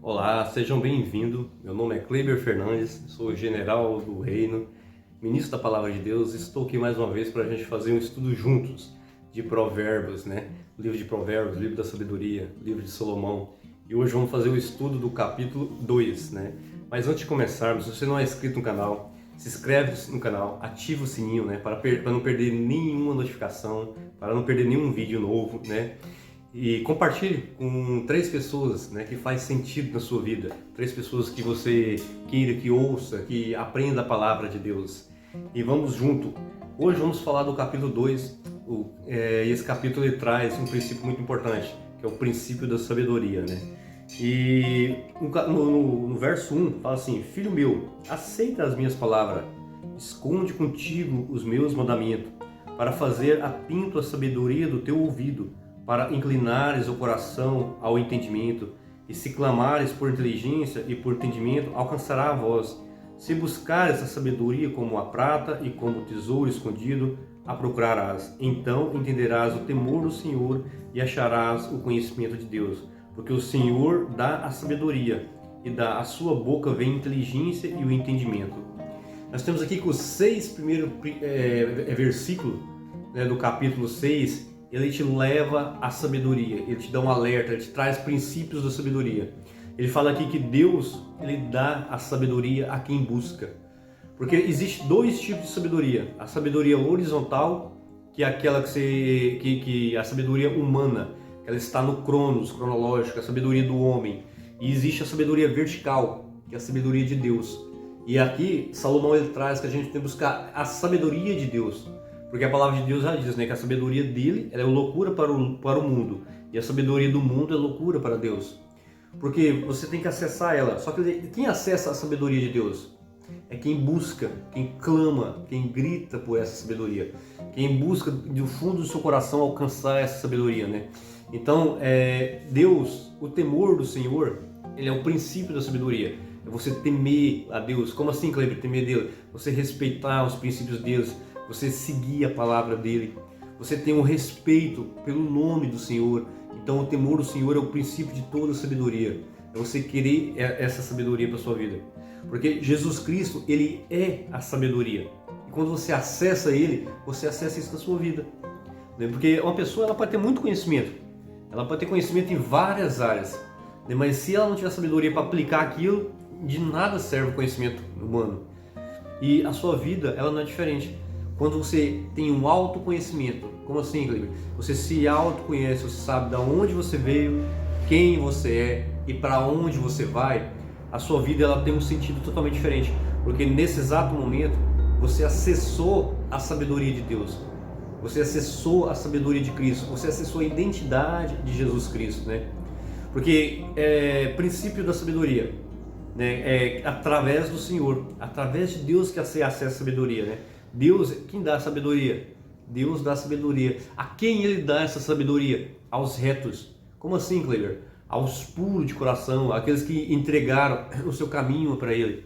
Olá, sejam bem-vindos. Meu nome é Kleber Fernandes, sou general do reino, ministro da Palavra de Deus. Estou aqui mais uma vez para a gente fazer um estudo juntos de Provérbios, né? Livro de Provérbios, livro da sabedoria, livro de Salomão. E hoje vamos fazer o estudo do capítulo 2, né? Mas antes de começarmos, se você não é inscrito no canal, se inscreve no canal, ativa o sininho, né? Para não perder nenhuma notificação, para não perder nenhum vídeo novo, né? E compartilhe com 3 pessoas, né, que faz sentido na sua vida. 3 pessoas que você queira, que ouça, que aprenda a palavra de Deus. E vamos junto. Hoje vamos falar do capítulo 2. Esse capítulo ele traz um princípio muito importante, que é o princípio da sabedoria, né? E no verso 1 fala assim: Filho meu, aceita as minhas palavras, esconde contigo os meus mandamentos, para fazer apinto a sabedoria do teu ouvido, para inclinares o coração ao entendimento, e se clamares por inteligência e por entendimento, alcançará a voz. Se buscares a sabedoria como a prata e como tesouro escondido, a procurarás. Então entenderás o temor do Senhor e acharás o conhecimento de Deus. Porque o Senhor dá a sabedoria, e da sua boca vem a inteligência e o entendimento. Nós temos aqui que os 6 primeiros versículos, né, do capítulo 6, ele te leva à sabedoria, ele te dá um alerta, ele te traz princípios da sabedoria. Ele fala aqui que Deus, ele dá a sabedoria a quem busca. Porque existe 2 tipos de sabedoria: a sabedoria horizontal, que é aquela que a sabedoria humana, que ela está no cronos, cronológico, a sabedoria do homem. E existe a sabedoria vertical, que é a sabedoria de Deus. E aqui Salomão ele traz que a gente tem que buscar a sabedoria de Deus. Porque a palavra de Deus já diz, né, que a sabedoria dele é loucura para o mundo, e a sabedoria do mundo é loucura para Deus. Porque você tem que acessar ela. Só que quem acessa a sabedoria de Deus? É quem busca, quem clama, quem grita por essa sabedoria. Quem busca do fundo do seu coração alcançar essa sabedoria, né? Então, Deus, o temor do Senhor, ele é o princípio da sabedoria. É você temer a Deus. Como assim, Kleber, temer Deus? Você respeitar os princípios de Deus, você seguir a palavra dele, você tem um respeito pelo nome do Senhor. Então o temor do Senhor é o princípio de toda a sabedoria. É você querer essa sabedoria para a sua vida. Porque Jesus Cristo, ele é a sabedoria. E quando você acessa ele, você acessa isso na sua vida. Porque uma pessoa ela pode ter muito conhecimento. Ela pode ter conhecimento em várias áreas. Mas se ela não tiver sabedoria para aplicar aquilo, de nada serve o conhecimento humano. E a sua vida, ela não é diferente. Quando você tem um autoconhecimento, como assim, Kleber? Você se autoconhece, você sabe de onde você veio, quem você é e para onde você vai, a sua vida ela tem um sentido totalmente diferente. Porque nesse exato momento, você acessou a sabedoria de Deus. Você acessou a sabedoria de Cristo. Você acessou a identidade de Jesus Cristo, né? Porque princípio da sabedoria, né? É através do Senhor, através de Deus que você acessa a sabedoria, né? Deus, quem dá a sabedoria? Deus dá a sabedoria. A quem ele dá essa sabedoria? Aos retos. Como assim, Kleber? Aos puros de coração, aqueles que entregaram o seu caminho para ele,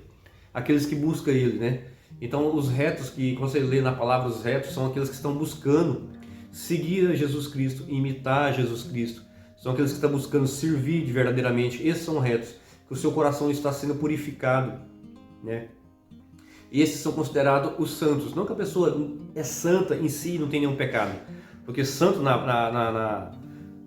aqueles que buscam ele, né? Então, os retos, que quando você lê na palavra os retos, são aqueles que estão buscando seguir a Jesus Cristo, imitar Jesus Cristo. São aqueles que estão buscando servir de verdadeiramente. Esses são retos, que o seu coração está sendo purificado, né? Esses são considerados os santos. Não que a pessoa é santa em si e não tem nenhum pecado. Porque santo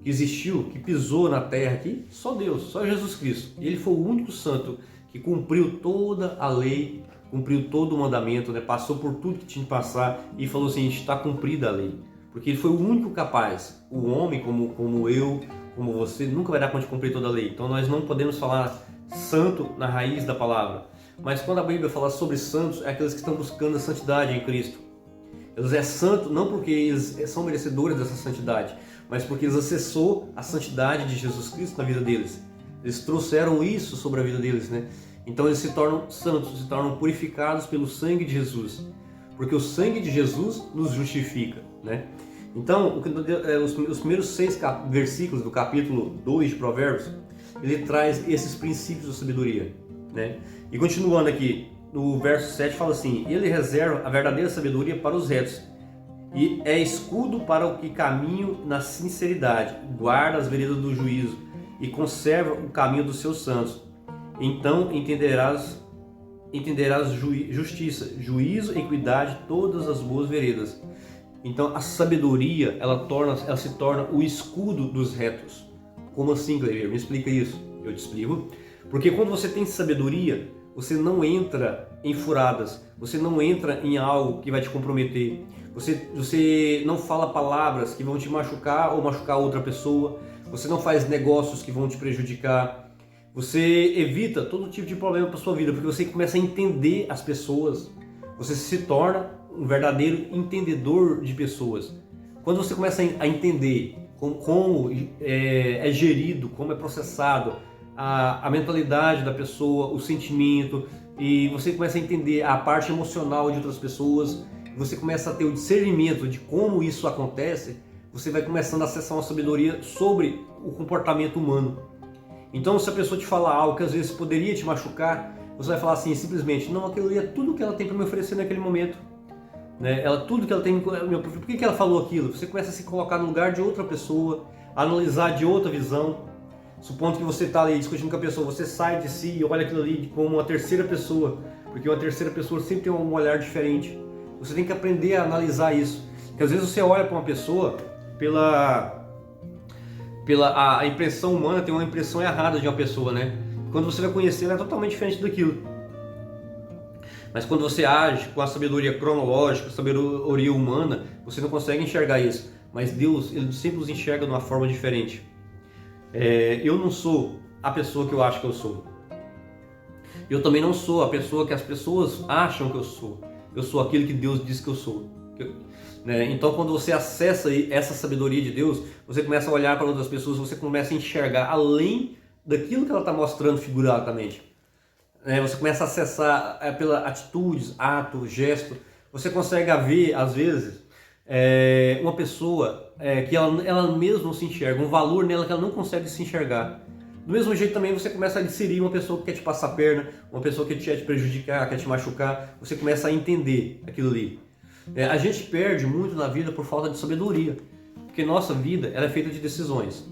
que existiu, que pisou na terra aqui, só Deus, só Jesus Cristo. Ele foi o único santo que cumpriu toda a lei, cumpriu todo o mandamento, né? Passou por tudo que tinha que passar e falou assim: está cumprida a lei. Porque ele foi o único capaz. O homem, como eu, como você, nunca vai dar conta de cumprir toda a lei. Então nós não podemos falar santo na raiz da palavra. Mas quando a Bíblia fala sobre santos, é aqueles que estão buscando a santidade em Cristo. Eles é santo não porque eles são merecedores dessa santidade, mas porque eles acessou a santidade de Jesus Cristo na vida deles. Eles trouxeram isso sobre a vida deles, né? Então eles se tornam santos, se tornam purificados pelo sangue de Jesus. Porque o sangue de Jesus nos justifica, né? Então, os primeiros 6 versículos do capítulo 2 de Provérbios, ele traz esses princípios da sabedoria, né? E continuando aqui, no verso 7 fala assim: ele reserva a verdadeira sabedoria para os retos, e é escudo para o que caminha na sinceridade, guarda as veredas do juízo. e conserva o caminho dos seus santos. Então entenderás justiça, juízo, equidade, todas as boas veredas. Então a sabedoria, ela se torna o escudo dos retos. Como assim, Cleber? Me explica isso. Eu te explico. Porque quando você tem sabedoria, você não entra em furadas, você não entra em algo que vai te comprometer, você não fala palavras que vão te machucar ou machucar outra pessoa, você não faz negócios que vão te prejudicar, você evita todo tipo de problema para sua vida, porque você começa a entender as pessoas, você se torna um verdadeiro entendedor de pessoas. Quando você começa a entender como é gerido, como é processado a mentalidade da pessoa, o sentimento, e você começa a entender a parte emocional de outras pessoas, você começa a ter o discernimento de como isso acontece, você vai começando a acessar uma sabedoria sobre o comportamento humano. Então, se a pessoa te falar algo que às vezes poderia te machucar, você vai falar assim, simplesmente, não, aquilo ali é tudo que ela tem para me oferecer naquele momento. Né? Tudo que ela tem, por que ela falou aquilo? Você começa a se colocar no lugar de outra pessoa, analisar de outra visão. Supondo que você está ali discutindo com a pessoa, você sai de si e olha aquilo ali como uma terceira pessoa, porque uma terceira pessoa sempre tem um olhar diferente. Você tem que aprender a analisar isso. Porque às vezes você olha para uma pessoa a impressão humana, tem uma impressão errada de uma pessoa, né? Quando você vai conhecer, ela é totalmente diferente daquilo. Mas quando você age com a sabedoria cronológica, a sabedoria humana, você não consegue enxergar isso. Mas Deus, Ele sempre nos enxerga de uma forma diferente. Eu não sou a pessoa que eu acho que eu sou. Eu também não sou a pessoa que as pessoas acham que eu sou. Eu sou aquilo que Deus diz que eu sou. Então, quando você acessa essa sabedoria de Deus, você começa a olhar para outras pessoas, você começa a enxergar além daquilo que ela está mostrando figuradamente. Você começa a acessar pelas atitudes, atos, gestos. Você consegue ver, às vezes, uma pessoa que ela mesma não se enxerga, um valor nela que ela não consegue se enxergar. Do mesmo jeito também você começa a inserir uma pessoa que quer te passar a perna, uma pessoa que quer te prejudicar, quer te machucar, você começa a entender aquilo ali. A gente perde muito na vida por falta de sabedoria, porque nossa vida ela é feita de decisões.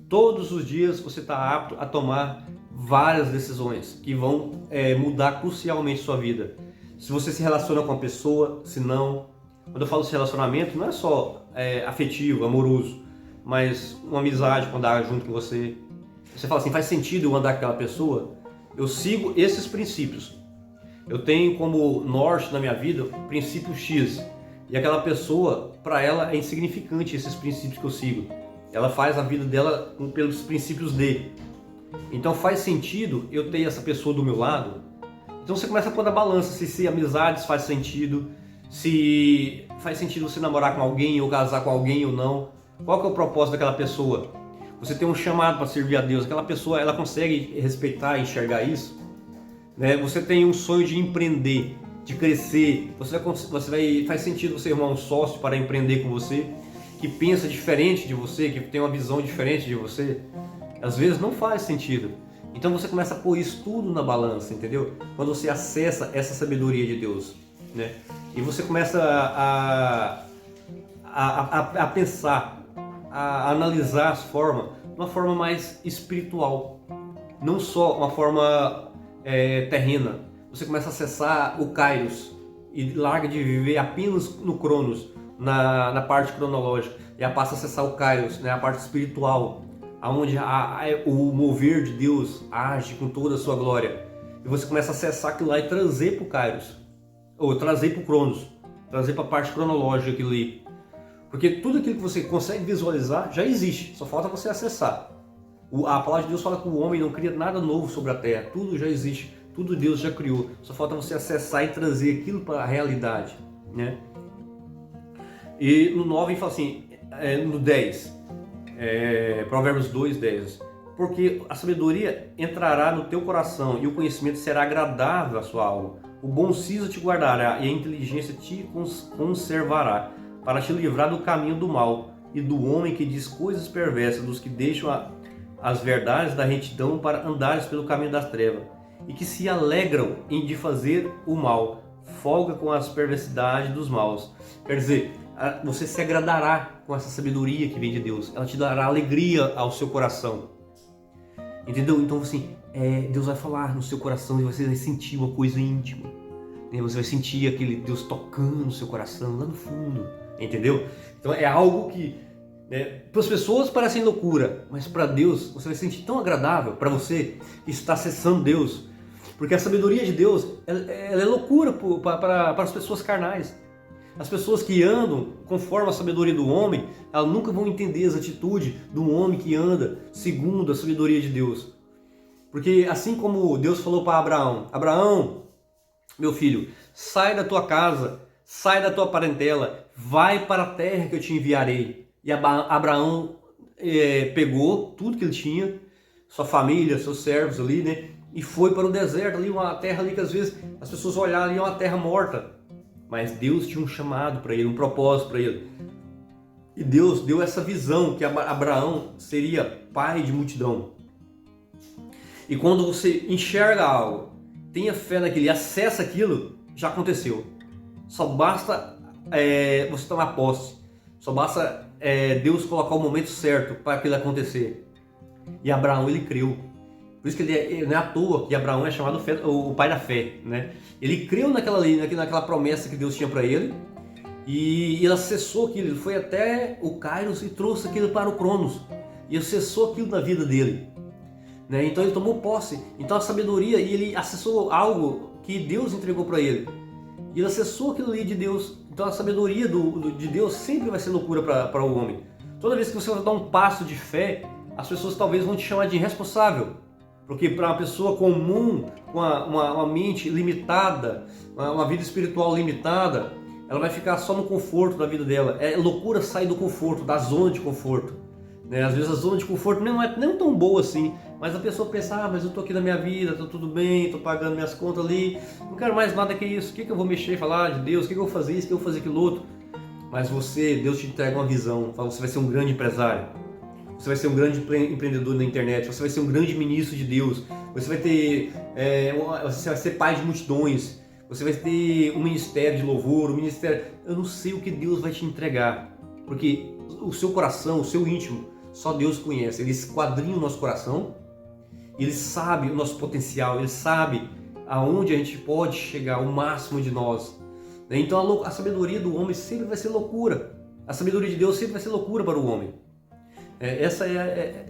Todos os dias você está apto a tomar várias decisões que vão mudar crucialmente sua vida. Se você se relaciona com uma pessoa, se não. Quando eu falo de relacionamento, não é só afetivo, amoroso, mas uma amizade com andar junto com você. Você fala assim, faz sentido eu andar com aquela pessoa? Eu sigo esses princípios. Eu tenho como norte na minha vida o princípio X. E aquela pessoa, para ela, é insignificante esses princípios que eu sigo. Ela faz a vida dela pelos princípios D. Então faz sentido eu ter essa pessoa do meu lado? Então você começa a pôr na balança se amizades faz sentido, se faz sentido você namorar com alguém ou casar com alguém ou não. Qual que é o propósito daquela pessoa? Você tem um chamado para servir a Deus. Aquela pessoa, ela consegue respeitar e enxergar isso? Você tem um sonho de empreender, de crescer. Faz sentido você arrumar um sócio para empreender com você, que pensa diferente de você, que tem uma visão diferente de você? Às vezes não faz sentido. Então você começa a pôr isso tudo na balança, entendeu? Quando você acessa essa sabedoria de Deus, e você começa a pensar, a analisar as formas de uma forma mais espiritual, não só uma forma terrena. Você começa a acessar o Kairos e larga de viver apenas no Cronos, na parte cronológica, e passa a acessar o Kairos, a parte espiritual, onde o mover de Deus age com toda a sua glória. E você começa a acessar aquilo lá e trazer para o Kairos, ou trazer para o Cronos, trazer para a parte cronológica aquilo ali. Porque tudo aquilo que você consegue visualizar já existe, só falta você acessar. A palavra de Deus fala que o homem não cria nada novo sobre a terra, tudo já existe, tudo Deus já criou, só falta você acessar e trazer aquilo para a realidade. E no 9 ele fala assim, no 10, Provérbios 2, 10, porque a sabedoria entrará no teu coração e o conhecimento será agradável à sua alma. O bom siso te guardará e a inteligência te conservará, para te livrar do caminho do mal e do homem que diz coisas perversas, dos que deixam as verdades da retidão para andares pelo caminho das trevas, e que se alegram de fazer o mal, folga com as perversidades dos maus. Quer dizer, você se agradará com essa sabedoria que vem de Deus, ela te dará alegria ao seu coração. entendeu? Então assim, Deus vai falar no seu coração e você vai sentir uma coisa íntima, né? Você vai sentir aquele Deus tocando no seu coração lá no fundo, entendeu? Então é algo que, né, para as pessoas parece loucura, mas para Deus você vai sentir tão agradável, para você que está acessando Deus, porque a sabedoria de Deus ela é loucura para as pessoas carnais. As pessoas que andam conforme a sabedoria do homem, elas nunca vão entender as atitudes do homem que anda segundo a sabedoria de Deus. Porque assim como Deus falou para Abraão: Abraão, meu filho, sai da tua casa, sai da tua parentela, vai para a terra que eu te enviarei. E Abraão pegou tudo que ele tinha, sua família, seus servos ali, né? E foi para o deserto, ali, uma terra ali que às vezes as pessoas olharam ali, uma terra morta. Mas Deus tinha um chamado para ele, um propósito para ele. E Deus deu essa visão que Abraão seria pai de multidão. E quando você enxerga algo, tenha fé naquilo e acessa aquilo, já aconteceu. Só basta você tomar posse. Só basta Deus colocar o momento certo para aquilo acontecer. E Abraão, ele creu. Por isso que ele não é à toa que Abraão é chamado o pai da fé, né? Ele creu naquela promessa que Deus tinha para ele e ele acessou aquilo. Ele foi até o Kairos e trouxe aquilo para o Cronos e acessou aquilo na vida dele, né? Então ele tomou posse. Então a sabedoria, e ele acessou algo que Deus entregou para ele. E ele acessou aquilo ali de Deus. Então a sabedoria de Deus sempre vai ser loucura para o homem. Toda vez que você vai dar um passo de fé, as pessoas talvez vão te chamar de irresponsável. Porque para uma pessoa comum, com uma mente limitada, uma vida espiritual limitada, ela vai ficar só no conforto da vida dela. É loucura sair do conforto, da zona de conforto, né? Às vezes a zona de conforto não é tão boa assim, mas a pessoa pensa: mas eu estou aqui na minha vida, está tudo bem, estou pagando minhas contas ali, não quero mais nada que isso, o que eu vou mexer e falar de Deus, o que eu vou fazer isso, o que eu vou fazer aquilo outro. Mas Deus te entrega uma visão, fala: você vai ser um grande empresário. Você vai ser um grande empreendedor na internet, você vai ser um grande ministro de Deus, você vai ter, você vai ser pai de multidões, você vai ter um ministério de louvor, um ministério... Eu não sei o que Deus vai te entregar, porque o seu coração, o seu íntimo, só Deus conhece. Ele esquadrinha o nosso coração, Ele sabe o nosso potencial, Ele sabe aonde a gente pode chegar, o máximo de nós. Então a sabedoria do homem sempre vai ser loucura, a sabedoria de Deus sempre vai ser loucura para o homem.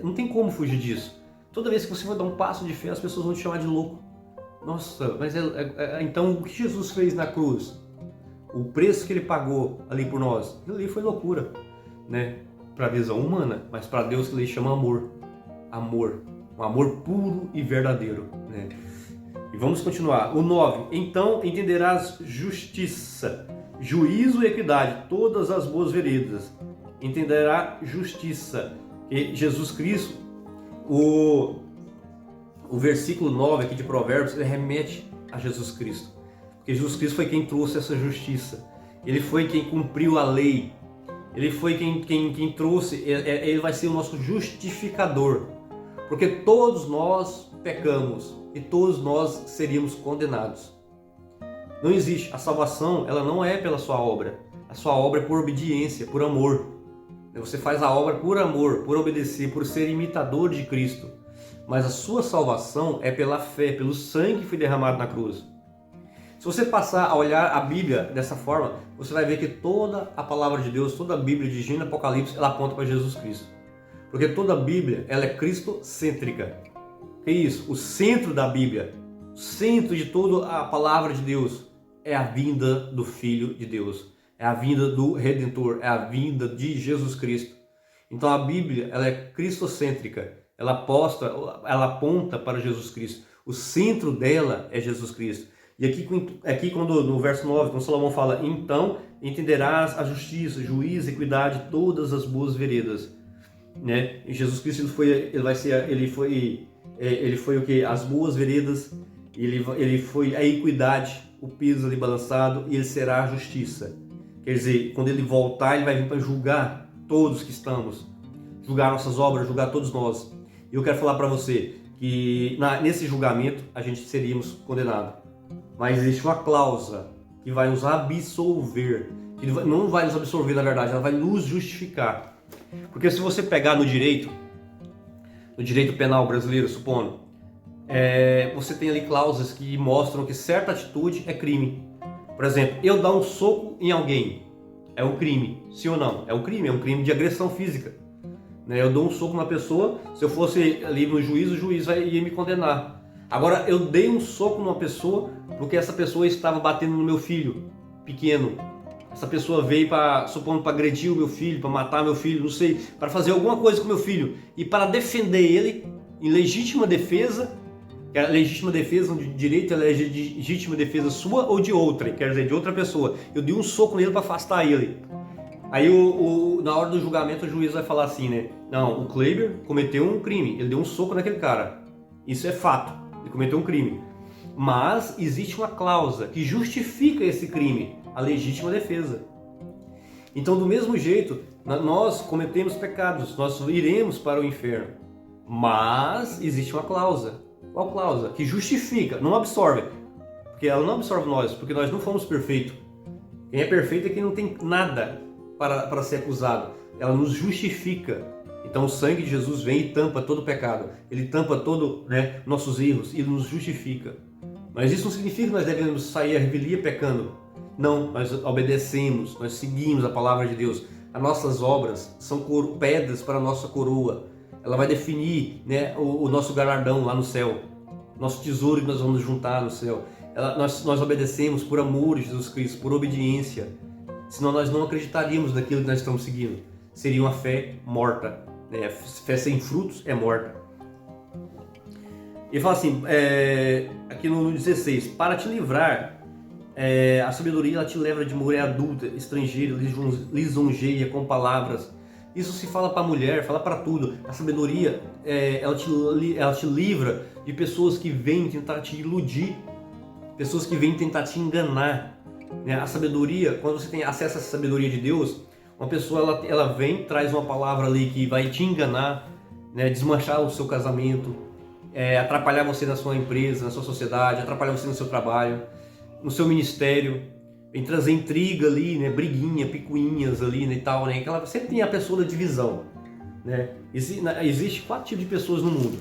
Não tem como fugir disso. Toda vez que você vai dar um passo de fé, as pessoas vão te chamar de louco. Nossa, mas então o que Jesus fez na cruz, o preço que Ele pagou ali por nós, ali foi loucura, né? Para a visão humana, mas para Deus que Ele chama amor, um amor puro e verdadeiro, né? E vamos continuar. O 9. Então entenderás justiça, juízo e equidade, todas as boas veredas. Entenderá justiça. E Jesus Cristo, o versículo 9 aqui de Provérbios, ele remete a Jesus Cristo. Porque Jesus Cristo foi quem trouxe essa justiça. Ele foi quem cumpriu a lei. Ele foi quem trouxe, ele vai ser o nosso justificador. Porque todos nós pecamos e todos nós seríamos condenados. Não existe. A salvação, ela não é pela sua obra. A sua obra é por obediência, por amor. Você faz a obra por amor, por obedecer, por ser imitador de Cristo. Mas a sua salvação é pela fé, pelo sangue que foi derramado na cruz. Se você passar a olhar a Bíblia dessa forma, você vai ver que toda a palavra de Deus, toda a Bíblia de Gênesis e Apocalipse, ela aponta para Jesus Cristo. Porque toda a Bíblia, ela é cristocêntrica. Que é isso? O centro da Bíblia, o centro de toda a palavra de Deus é a vinda do Filho de Deus. É a vinda do Redentor, é a vinda de Jesus Cristo. Então a Bíblia, ela é cristocêntrica, ela aponta para Jesus Cristo. O centro dela é Jesus Cristo. E aqui quando no verso 9, quando Salomão fala: então entenderás a justiça, juízo, equidade, todas as boas veredas, né? E Jesus Cristo ele foi o que? As boas veredas, ele foi a equidade, o peso ali balançado, e ele será a justiça. Quer dizer, quando ele voltar, ele vai vir para julgar todos que estamos, julgar nossas obras, julgar todos nós. E eu quero falar para você que nesse julgamento a gente seríamos condenados. Mas existe uma cláusula que vai nos absolver, que não vai nos absolver na verdade, ela vai nos justificar. Porque se você pegar no direito, no direito penal brasileiro, supondo, você tem ali cláusulas que mostram que certa atitude é crime. Por exemplo, eu dar um soco em alguém é um crime, sim ou não? É um crime de agressão física. Né? Eu dou um soco numa pessoa, se eu fosse ali no juiz, o juiz ia me condenar. Agora, eu dei um soco numa pessoa porque essa pessoa estava batendo no meu filho pequeno. Essa pessoa veio para agredir o meu filho, para matar meu filho, não sei, para fazer alguma coisa com meu filho. E para defender ele, em legítima defesa, que a legítima defesa de direito é legítima defesa sua ou de outra, quer dizer, de outra pessoa. Eu dei um soco nele para afastar ele. Aí na hora do julgamento o juiz vai falar assim, né? Não, o Kleber cometeu um crime, ele deu um soco naquele cara. Isso é fato, ele cometeu um crime. Mas existe uma cláusula que justifica esse crime, a legítima defesa. Então, do mesmo jeito, nós cometemos pecados, nós iremos para o inferno. Mas existe uma cláusula. Qual cláusula? Que justifica, não absorve. Porque ela não absorve nós, porque nós não fomos perfeitos. Quem é perfeito é quem não tem nada para ser acusado. Ela nos justifica. Então o sangue de Jesus vem e tampa todo o pecado. Ele tampa todos nossos erros e nos justifica. Mas isso não significa que nós devemos sair à revelia pecando. Não, nós obedecemos, nós seguimos a palavra de Deus. As nossas obras são pedras para a nossa coroa. Ela vai definir o nosso galardão lá no céu. Nosso tesouro que nós vamos juntar no céu. Nós obedecemos por amor de Jesus Cristo, por obediência. Senão nós não acreditaríamos naquilo que nós estamos seguindo. Seria uma fé morta. Fé sem frutos é morta. Ele fala assim, aqui no 16, para te livrar, a sabedoria ela te leva de mulher adulta, estrangeira, lisonjeia com palavras. Isso se fala para a mulher, fala para tudo. A sabedoria, ela te livra de pessoas que vêm tentar te iludir, pessoas que vêm tentar te enganar. A sabedoria, quando você tem acesso a essa sabedoria de Deus, uma pessoa ela vem, traz uma palavra ali que vai te enganar, desmanchar o seu casamento, atrapalhar você na sua empresa, na sua sociedade, atrapalhar você no seu trabalho, no seu ministério, vem trazer intriga ali, briguinha, picuinhas ali e tal, sempre tem a pessoa da divisão, Existe 4 tipos de pessoas no mundo.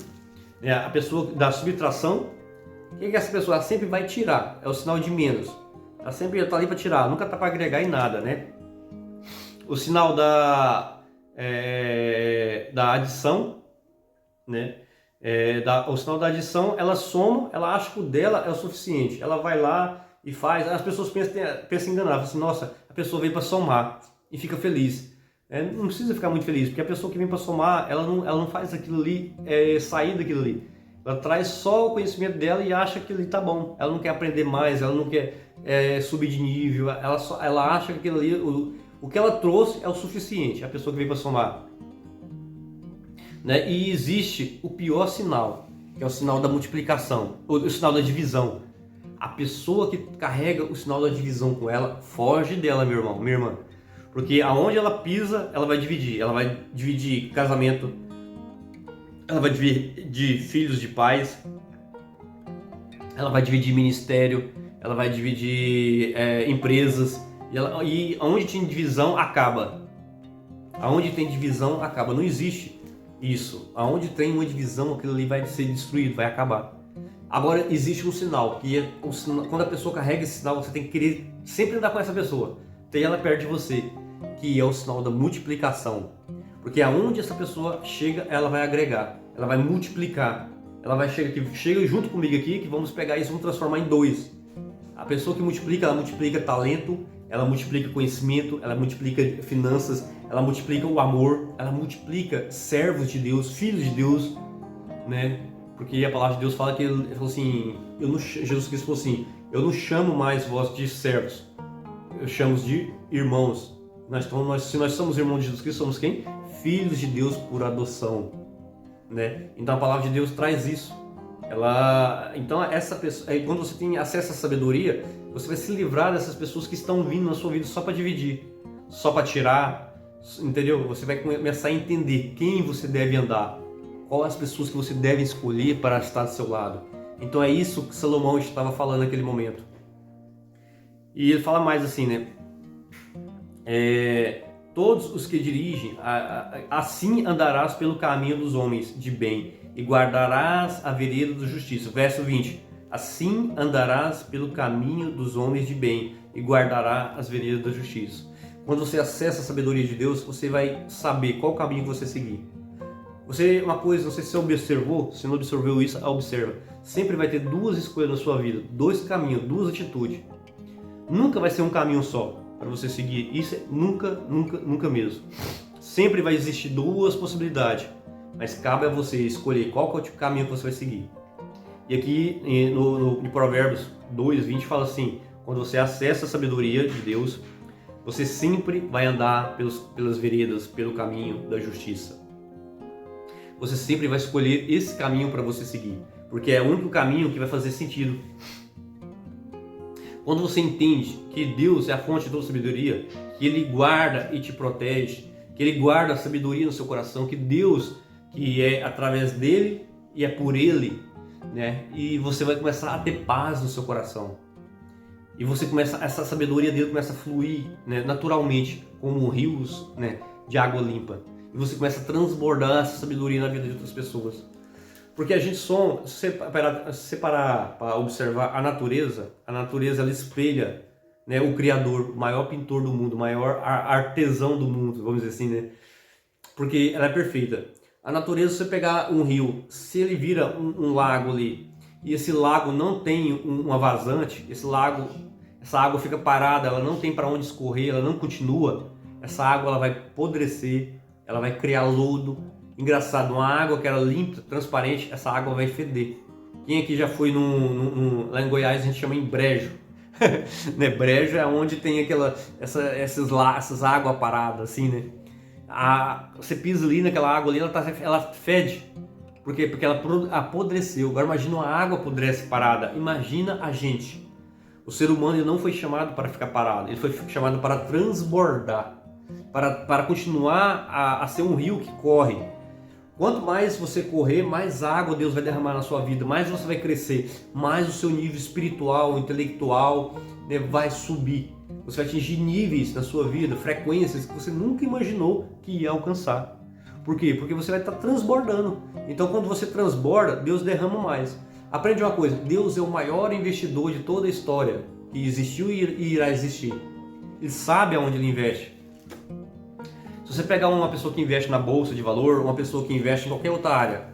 A pessoa da subtração, o que essa pessoa? Ela sempre vai tirar, é o sinal de menos. Ela sempre está ali para tirar, nunca está para agregar em nada, O sinal da adição, o sinal da adição, ela soma, ela acha que o dela é o suficiente. Ela vai lá e faz. As pessoas pensam em enganar, assim, nossa, a pessoa veio para somar e fica feliz. Não precisa ficar muito feliz, porque a pessoa que vem para somar, ela não faz aquilo ali sair daquilo ali. Ela traz só o conhecimento dela e acha que ele tá bom. Ela não quer aprender mais, ela não quer subir de nível. Ela acha que aquilo ali, o que ela trouxe é o suficiente. A pessoa que veio para somar. E existe o pior sinal, que é o sinal da multiplicação, o sinal da divisão. A pessoa que carrega o sinal da divisão com ela, foge dela, meu irmão, minha irmã. Porque aonde ela pisa, ela vai dividir casamento, ela vai dividir filhos de pais, ela vai dividir ministério, ela vai dividir empresas, e aonde tem divisão, acaba. Aonde tem divisão, acaba. Não existe isso. Aonde tem uma divisão, aquilo ali vai ser destruído, vai acabar. Agora, existe um sinal, que é quando a pessoa carrega esse sinal, você tem que querer sempre andar com essa pessoa, ter ela perto de você, que é o sinal da multiplicação. Porque aonde essa pessoa chega, ela vai agregar, ela vai multiplicar, ela vai chega junto comigo aqui, que vamos pegar isso e vamos transformar em 2. A pessoa que multiplica, ela multiplica talento, ela multiplica conhecimento, ela multiplica finanças, ela multiplica o amor, ela multiplica servos de Deus, filhos de Deus, Porque a palavra de Deus fala que ele falou assim, Jesus Cristo falou assim, eu não chamo mais vós de servos, eu chamo de irmãos. Se nós somos irmãos de Jesus Cristo, somos quem? Filhos de Deus por adoção, Então a palavra de Deus traz isso. Então essa pessoa, quando você tem acesso à sabedoria, você vai se livrar dessas pessoas que estão vindo na sua vida só para dividir, só para tirar, entendeu? Você vai começar a entender quem você deve andar, quais as pessoas que você deve escolher para estar do seu lado. Então é isso que Salomão estava falando naquele momento. E ele fala mais assim, todos os que dirigem, assim andarás pelo caminho dos homens de bem e guardarás a vereda da justiça. Verso 20, assim andarás pelo caminho dos homens de bem e guardarás as veredas da justiça. Quando você acessa a sabedoria de Deus, você vai saber qual caminho que você seguir. Uma coisa, não sei se você observou, se não observou isso, observa. Sempre vai ter duas escolhas na sua vida, dois caminhos, duas atitudes. Nunca vai ser um caminho só para você seguir. Isso é nunca mesmo. Sempre vai existir duas possibilidades, mas cabe a você escolher qual que é o tipo de caminho que você vai seguir. E aqui em Provérbios 2:20 fala assim: quando você acessa a sabedoria de Deus, você sempre vai andar pelas veredas, pelo caminho da justiça. Você sempre vai escolher esse caminho para você seguir, porque é o único caminho que vai fazer sentido. Quando você entende que Deus é a fonte de toda sabedoria, que Ele guarda e te protege, que Ele guarda a sabedoria no seu coração, que Deus, que é através dele e é por Ele, né? E você vai começar a ter paz no seu coração. E você essa sabedoria dele começa a fluir, né, naturalmente, como rios, né, de água limpa. E você começa a transbordar essa sabedoria na vida de outras pessoas. Porque a gente se você parar para observar a natureza ela espelha, né, o Criador, o maior pintor do mundo, o maior artesão do mundo, vamos dizer assim, né? Porque ela é perfeita. A natureza, se você pegar um rio, se ele vira um lago ali, e esse lago não tem uma vazante, essa água fica parada, ela não tem para onde escorrer, ela não continua, essa água ela vai apodrecer, ela vai criar lodo. Engraçado, uma água que era limpa, transparente, essa água vai feder. Quem aqui já foi lá em Goiás, a gente chama em brejo. Né? Brejo é onde tem essas águas paradas, assim, né? Você pisa ali naquela água ali, ela fede. Por quê? Porque ela apodreceu. Agora imagina uma água apodrece parada. Imagina a gente. O ser humano ele não foi chamado para ficar parado, ele foi chamado para transbordar. Para continuar a ser um rio que corre. Quanto mais você correr, mais água Deus vai derramar na sua vida, mais você vai crescer, mais o seu nível espiritual, intelectual, né, vai subir. Você vai atingir níveis na sua vida, frequências que você nunca imaginou que ia alcançar. Por quê? Porque você vai estar transbordando. Então quando você transborda, Deus derrama mais. Aprende uma coisa, Deus é o maior investidor de toda a história que existiu e irá existir. Ele sabe aonde ele investe. Se você pegar uma pessoa que investe na bolsa de valor, uma pessoa que investe em qualquer outra área,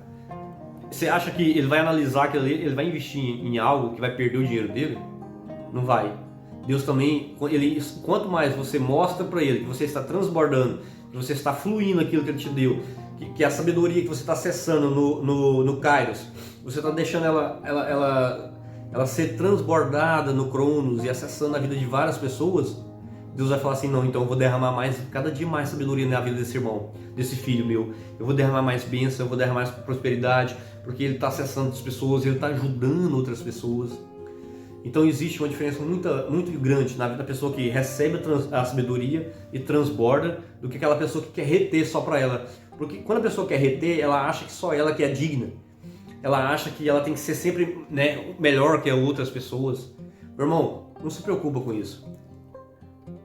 você acha que ele vai analisar que ele vai investir em algo que vai perder o dinheiro dele? Não vai. Deus também, quanto mais você mostra para ele que você está transbordando, que você está fluindo aquilo que ele te deu, que a sabedoria que você está acessando no Kairos, você está deixando ela ser transbordada no Cronos e acessando a vida de várias pessoas, Deus vai falar assim: não, então eu vou derramar cada dia mais sabedoria na vida desse irmão, desse filho meu. Eu vou derramar mais bênção, eu vou derramar mais prosperidade, porque ele está acessando outras pessoas, ele está ajudando outras pessoas. Então existe uma diferença muito grande na vida da pessoa que recebe a sabedoria e transborda, do que aquela pessoa que quer reter só para ela. Porque quando a pessoa quer reter, ela acha que só ela que é digna. Ela acha que ela tem que ser sempre, né, melhor que outras pessoas. Meu irmão, não se preocupa com isso.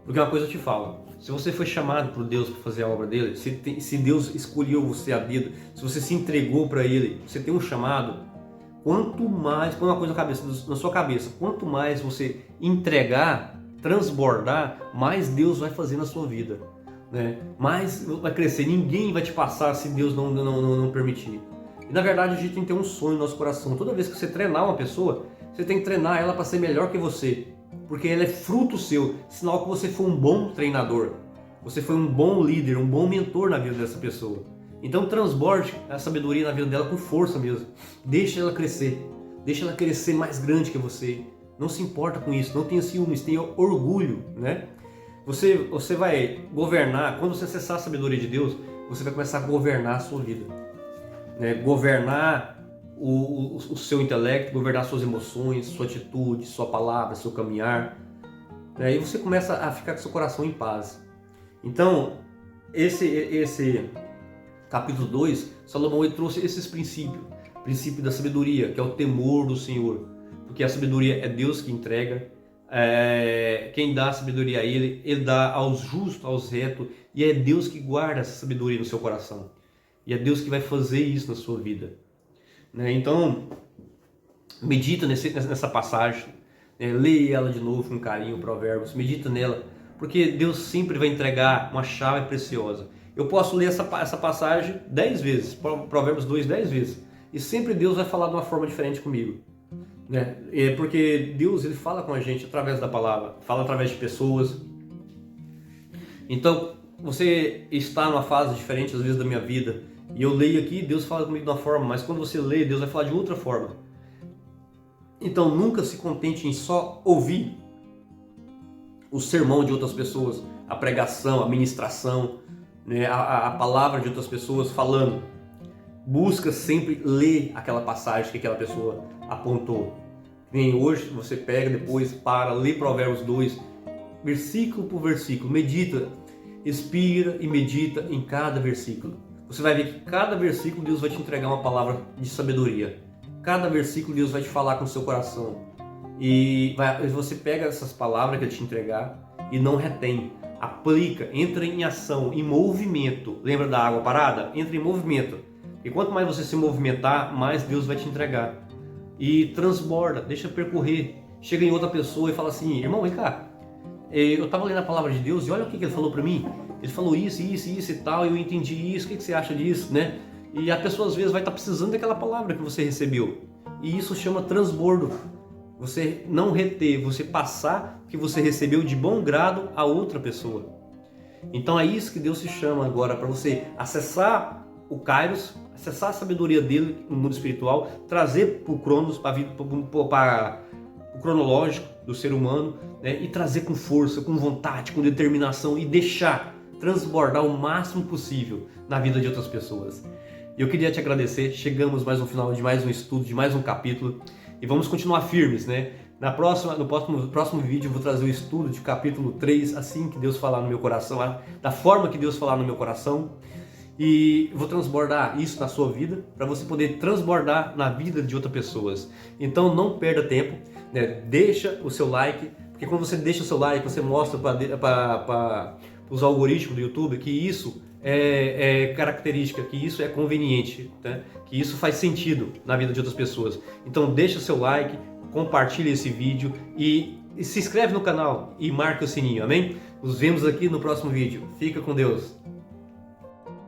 Porque uma coisa eu te falo, se você foi chamado por Deus para fazer a obra dele, se Deus escolheu você a dedo, se você se entregou para ele, você tem um chamado, quanto mais, põe uma coisa na sua cabeça, quanto mais você entregar, transbordar, mais Deus vai fazer na sua vida, né? Mais vai crescer, ninguém vai te passar se Deus não permitir. E na verdade a gente tem que ter um sonho no nosso coração. Toda vez que você treinar uma pessoa, você tem que treinar ela para ser melhor que você. Porque ela é fruto seu, sinal que você foi um bom treinador, você foi um bom líder, um bom mentor na vida dessa pessoa. Então transborde a sabedoria na vida dela com força mesmo, deixa ela crescer mais grande que você, não se importa com isso, não tenha ciúmes, tenha orgulho, né? Você vai governar, quando você acessar a sabedoria de Deus, você vai começar a governar a sua vida, né? Governar o seu intelecto, governar suas emoções, sua atitude, sua palavra, seu caminhar. Aí você começa a ficar com seu coração em paz. Então, esse capítulo 2, Salomão ele trouxe esses princípios. Princípio da sabedoria, que é o temor do Senhor. Porque a sabedoria é Deus que entrega. Quem dá sabedoria a Ele dá aos justos, aos retos, e é Deus que guarda essa sabedoria no seu coração. E é Deus que vai fazer isso na sua vida. Né? Então, medita nessa passagem, né? Leia ela de novo com carinho, Provérbios, medita nela, porque Deus sempre vai entregar uma chave preciosa. Eu posso ler essa passagem 10 vezes, Provérbios 2, 10 vezes, e sempre Deus vai falar de uma forma diferente comigo. Né? Porque Deus, ele fala com a gente através da palavra, fala através de pessoas. Então, você está numa fase diferente às vezes da minha vida, e eu leio aqui, Deus fala comigo de uma forma, mas quando você lê, Deus vai falar de outra forma. Então, nunca se contente em só ouvir o sermão de outras pessoas, a pregação, a ministração, né? a palavra de outras pessoas falando. Busca sempre ler aquela passagem que aquela pessoa apontou. Nem hoje você pega, depois para, lê Provérbios 2, versículo por versículo, medita, expira e medita em cada versículo. Você vai ver que cada versículo Deus vai te entregar uma palavra de sabedoria. Cada versículo Deus vai te falar com o seu coração. E você pega essas palavras que Ele te entregar e não retém. Aplica, entra em ação, em movimento. Lembra da água parada? Entra em movimento. E quanto mais você se movimentar, mais Deus vai te entregar. E transborda, deixa percorrer. Chega em outra pessoa e fala assim: irmão, vem cá. Eu estava lendo a palavra de Deus e olha o que ele falou para mim. Ele falou isso e tal, e eu entendi isso. O que você acha disso, né? E a pessoa às vezes vai estar precisando daquela palavra que você recebeu. E isso chama transbordo. Você não reter, você passar o que você recebeu de bom grado a outra pessoa. Então é isso que Deus se chama agora, para você acessar o Kairos, acessar a sabedoria dele no mundo espiritual, trazer para o Cronos, para o cronológico do ser humano, né? E trazer com força, com vontade, com determinação e deixar transbordar o máximo possível na vida de outras pessoas. Eu queria te agradecer, chegamos mais no final de mais um estudo, de mais um capítulo, e vamos continuar firmes, né? No próximo vídeo eu vou trazer o estudo de capítulo 3, assim que Deus falar no meu coração, da forma que Deus falar no meu coração, e vou transbordar isso na sua vida, para você poder transbordar na vida de outras pessoas. Então não perda tempo, né? Deixa o seu like, porque quando você deixa o seu like, você mostra para os algoritmos do YouTube que isso é característica, que isso é conveniente, tá? Que isso faz sentido na vida de outras pessoas. Então deixa o seu like, compartilha esse vídeo e se inscreve no canal e marca o sininho, amém? Nos vemos aqui no próximo vídeo. Fica com Deus!